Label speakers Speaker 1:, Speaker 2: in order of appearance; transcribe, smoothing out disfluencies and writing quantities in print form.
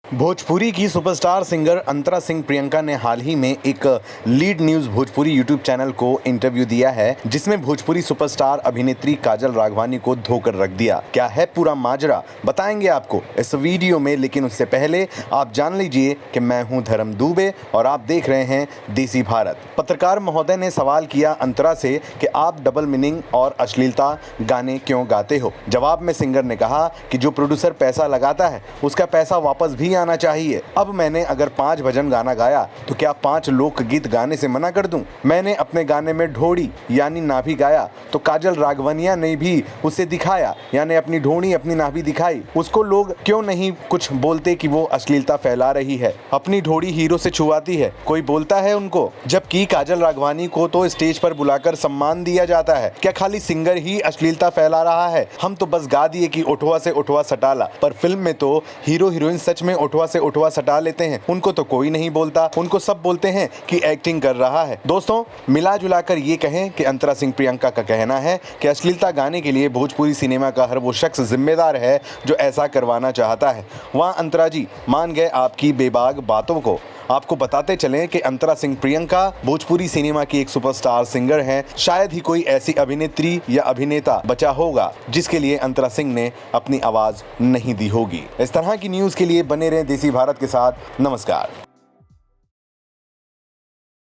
Speaker 1: भोजपुरी की superstar singer अंतरा सिंह प्रियंका ने हाल ही में एक lead news Bhojpuri YouTube channel को इंटरव्यू दिया है, जिसमें भोजपुरी सुपरस्टार अभिनेत्री काजल राघवानी को धोकर रख दिया। क्या है पूरा माजरा, बताएंगे आपको इस वीडियो में, लेकिन उससे पहले आप जान लीजिए कि मैं हूं धर्म दुबे और आप देख रहे हैं देसी भारत। पत्रकार महोदय ने सवाल किया अंतरा से कि आप डबल मीनिंग और अश्लीलता गाने क्यों गाते हो। जवाब में सिंगर ने कहा कि जो प्रोड्यूसर पैसा लगाता है उसका पैसा वापस भी आना चाहिए। अब मैंने अगर 5 भजन गाना गाया तो क्या 5 लोकगीत गाने से मना कर दूं? मैंने अपने गाने में ढोड़ी यानी नाभि गाया तो काजल राघवनिया ने भी उसे दिखाया, यानी अपनी ढोड़ी अपनी नाभि दिखाई। उसको लोग क्यों नहीं कुछ बोलते कि वो अश्लीलता फैला रही है, अपनी ढोड़ी हीरो से छुआती है, कोई बोलता है उनको? जबकि काजल राघवानी को तो स्टेज पर बुलाकर सम्मान दिया जाता है। क्या खाली सिंगर ही अश्लीलता फैला रहा है? हम तो बस गा दिए कि उठवा से उठवा सटाला, पर फिल्म में तो हीरो हीरोइन सच में उठवा से उठवा सटा लेते हैं। उनको तो कोई नहीं बोलता, उनको सब बोलते हैं कि एक्टिंग कर रहा है। दोस्तों, मिला जुलाकर ये कहें कि अंतरा सिंह प्रियंका का कहना है कि अश्लीलता गाने के लिए भोजपुरी सिनेमा का हर वो शख्स जिम्मेदार है जो ऐसा करवाना चाहता है। वहाँ अंतरा जी मान गए आपकी बेबाक बातों को। आपको बताते चलें कि अंतरा सिंह प्रियंका भोजपुरी सिनेमा की एक सुपरस्टार सिंगर हैं। शायद ही कोई ऐसी अभिनेत्री या अभिनेता बचा होगा जिसके लिए अंतरा सिंह ने अपनी आवाज नहीं दी होगी। इस तरह की न्यूज के लिए बने रहें देसी भारत के साथ। नमस्कार।